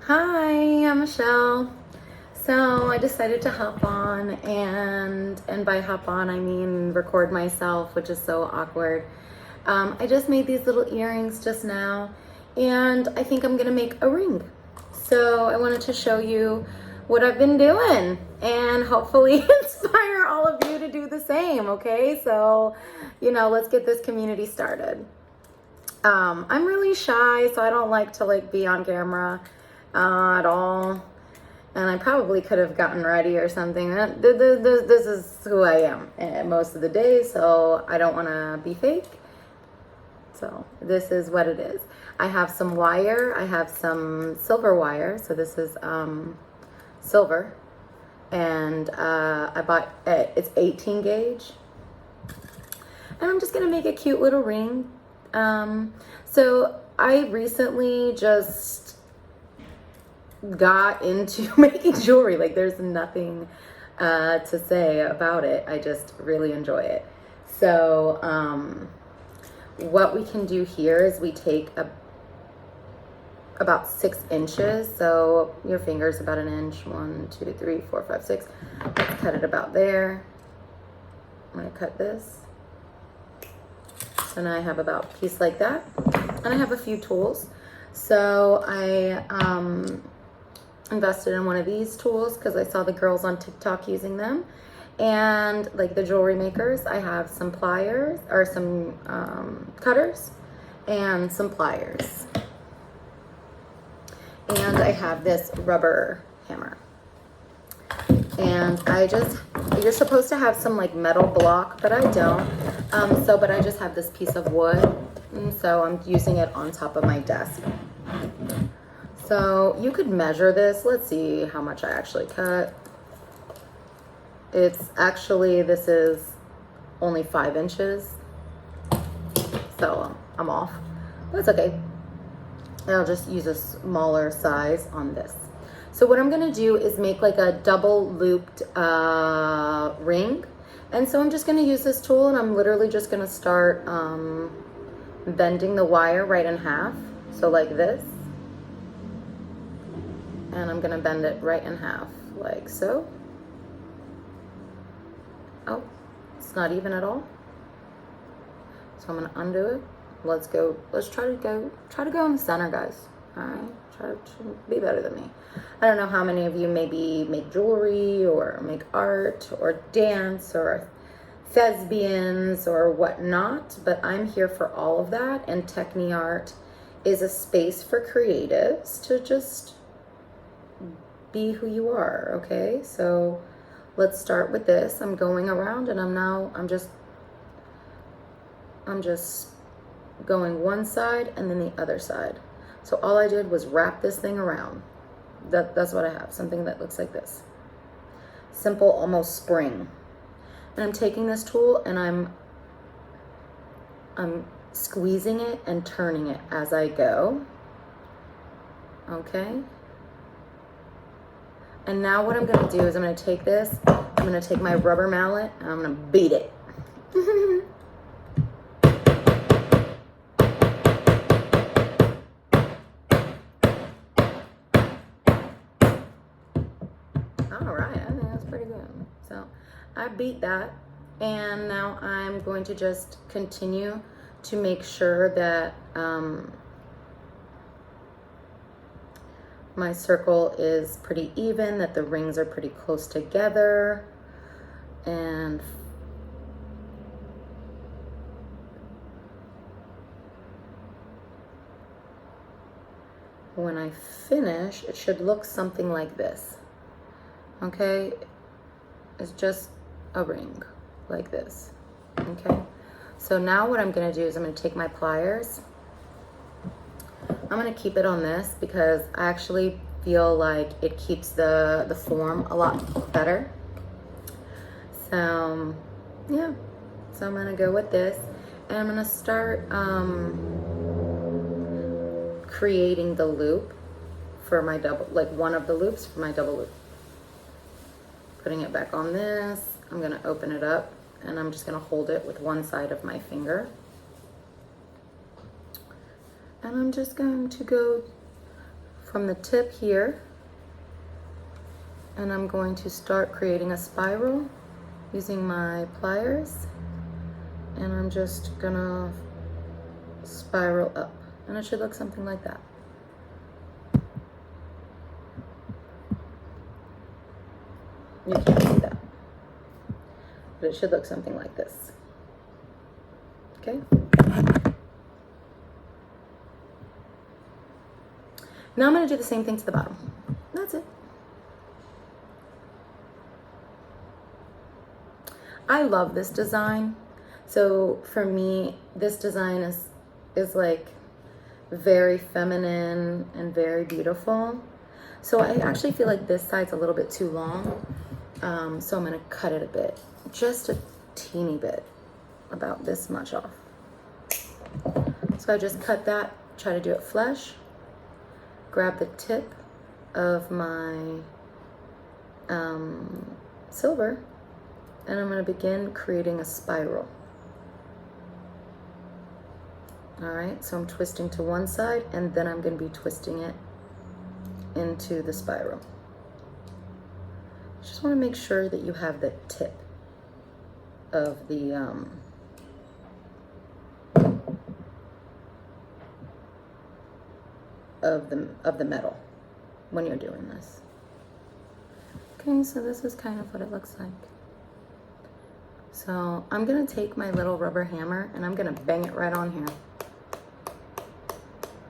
Hi, I'm Michelle. So I decided to hop on and by hop on I mean record myself, which is so awkward. I just made these little earrings just now and I think I'm gonna make a ring. So I wanted to show you what I've been doing and hopefully inspire all of you to do the same, okay? So, let's get this community started. I'm really shy, so I don't like to be on camera at all. And I probably could have gotten ready or something. This is who I am most of the day, so I don't want to be fake. So this is what it is. I have some wire. I have some silver wire. So this is silver. And I bought, it's 18 gauge. And I'm just going to make a cute little ring. So I recently just got into making jewelry. There's nothing to say about it. I just really enjoy it. So what we can do here is we take about 6 inches. So your finger's about an inch. 1, 2, 3, 4, 5, 6. Let's cut it about there. I'm going to cut this. So now I have about a piece like that. And I have a few tools. So I invested in one of these tools because I saw the girls on TikTok using them. And the jewelry makers, I have some pliers or some cutters and some pliers. And I have this rubber hammer. And you're supposed to have some metal block, but I don't. But I just have this piece of wood. And so I'm using it on top of my desk. So you could measure this. Let's see how much I actually cut. This is only 5 inches. So I'm off. But it's okay. I'll just use a smaller size on this. So what I'm gonna do is make a double looped ring. And so I'm just gonna use this tool and I'm literally just gonna start bending the wire right in half. So like this. And I'm gonna bend it right in half, like so. Oh, it's not even at all. So I'm gonna undo it. Let's try to go in the center, guys. All right, try to be better than me. I don't know how many of you maybe make jewelry or make art or dance or thespians or whatnot, but I'm here for all of that. And Techni Art is a space for creatives to just be who you are. Okay, so let's start with this. I'm going around and I'm just going one side and then the other side. So all I did was wrap this thing around. That's what I have, something that looks like this. Simple, almost spring. And I'm taking this tool and I'm squeezing it and turning it as I go. Okay. And now what I'm gonna do is I'm gonna take this, I'm gonna take my rubber mallet and I'm gonna beat it. All right, I think that's pretty good. So I beat that, and now I'm going to just continue to make sure that my circle is pretty even, that the rings are pretty close together, and when I finish, it should look something like this. Okay, it's just a ring like this. Okay, so now what I'm gonna do is I'm gonna take my pliers. I'm gonna keep it on this because I actually feel like it keeps the form a lot better. So yeah, so I'm gonna go with this and I'm gonna start creating the loop for my double, one of the loops for my double loop. Putting it back on this, I'm gonna open it up and I'm just gonna hold it with one side of my finger. And I'm just going to go from the tip here, and I'm going to start creating a spiral using my pliers, and I'm just gonna spiral up, and it should look something like that. You can't see that, but it should look something like this. Okay. Now I'm going to do the same thing to the bottom. That's it. I love this design. So for me, this design is like very feminine and very beautiful. So I actually feel like this side's a little bit too long. So I'm going to cut it a bit, just a teeny bit, about this much off. So I just cut that, try to do it flush. Grab the tip of my silver, and I'm going to begin creating a spiral. All right, so I'm twisting to one side, and then I'm going to be twisting it into the spiral. Just want to make sure that you have the tip of the of the metal when you're doing this. Okay, so this is kind of what it looks like. So I'm gonna take my little rubber hammer and I'm gonna bang it right on here.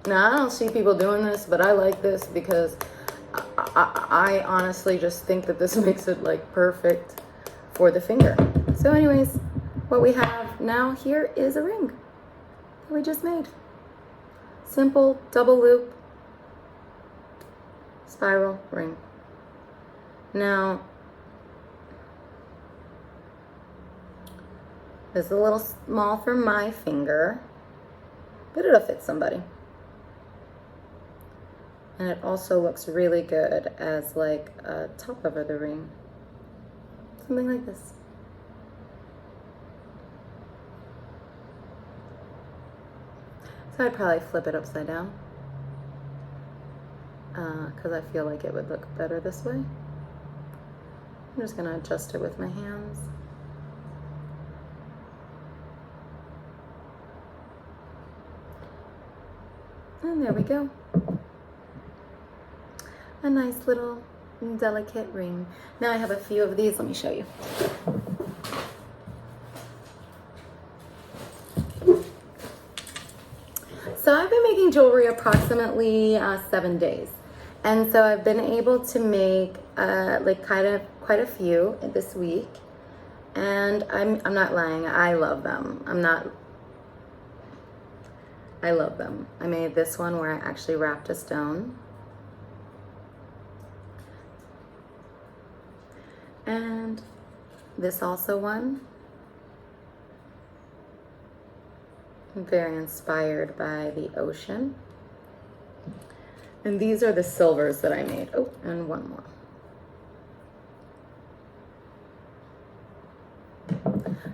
Now I don't see people doing this, but I like this because I honestly just think that this makes it like perfect for the finger. So anyways, what we have now here is a ring that we just made. Simple double loop spiral ring. Now, this is a little small for my finger, but it'll fit somebody. And it also looks really good as like a top over the ring. Something like this. So I'd probably flip it upside down because I feel like it would look better this way. I'm just going to adjust it with my hands. And there we go. A nice little delicate ring. Now I have a few of these. Let me show you. So I've been making jewelry approximately 7 days. And so I've been able to make like quite a few this week. And I'm not lying, I love them. I love them. I made this one where I actually wrapped a stone. And this also one. Very inspired by the ocean. And these are the silvers that I made. Oh, and one more.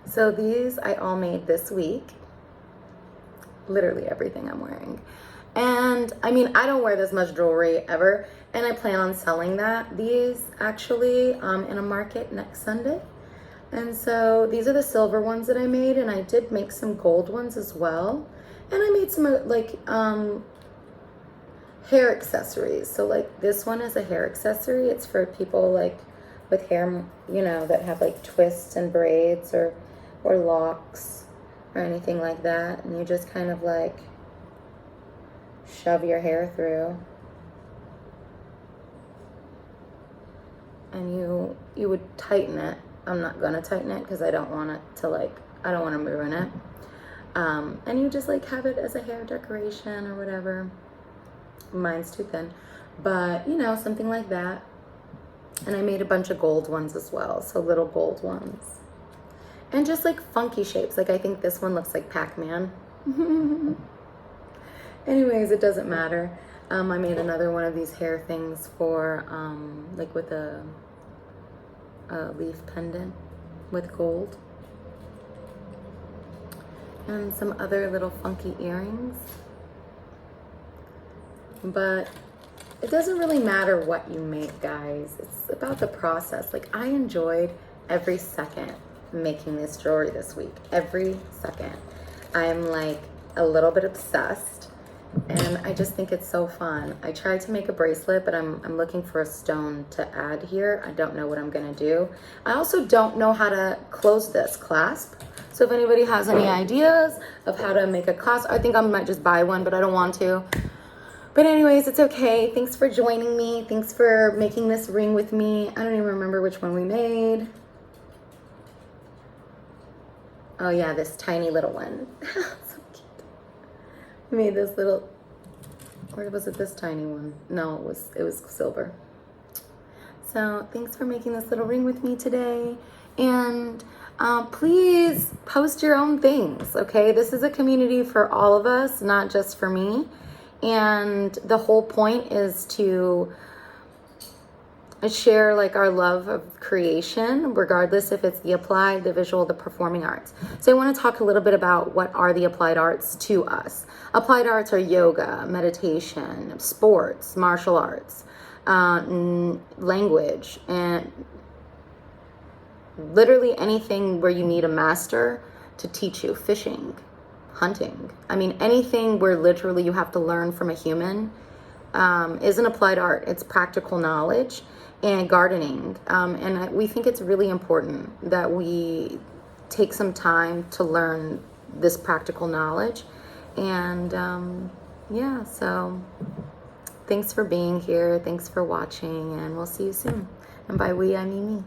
So these I all made this week. Literally everything I'm wearing. And I mean, I don't wear this much jewelry ever, and I plan on selling these actually in a market next Sunday. And so these are the silver ones that I made, and I did make some gold ones as well. And I made some like hair accessories. So like this one is a hair accessory. It's for people like with hair, you know, that have like twists and braids or locks or anything like that. And you just kind of like shove your hair through. And you would tighten it. I'm not gonna tighten it because I don't want it to I don't want to ruin it. And you just like have it as a hair decoration or whatever. Mine's too thin, but you know, something like that. And I made a bunch of gold ones as well, so little gold ones. And just like funky shapes. Like I think this one looks like Pac-Man. Anyways, it doesn't matter. I made another one of these hair things for like with a leaf pendant with gold. And some other little funky earrings. But it doesn't really matter what you make, guys. It's about the process. Like, I enjoyed every second making this jewelry this week. Every second. I'm like a little bit obsessed, and I just think it's so fun. I tried to make a bracelet, but I'm looking for a stone to add here. I don't know what I'm gonna do. I also don't know how to close this clasp. So if anybody has any ideas of how to make a clasp, I think I might just buy one, but I don't want to. But anyways, it's okay. Thanks for joining me. Thanks for making this ring with me. I don't even remember which one we made. Oh yeah, this tiny little one. So cute. We made this little, or was it this tiny one? No, it was silver. So thanks for making this little ring with me today. And please post your own things, okay? This is a community for all of us, not just for me. And the whole point is to share like our love of creation, regardless if it's the applied, the visual, the performing arts. So I want to talk a little bit about what are the applied arts to us. Applied arts are yoga, meditation, sports, martial arts, language, and literally anything where you need a master to teach you. Fishing, hunting. I mean, anything where literally you have to learn from a human is an applied art. It's practical knowledge. And gardening. And we think it's really important that we take some time to learn this practical knowledge. And yeah, so thanks for being here. Thanks for watching, and we'll see you soon. And by we, I mean me.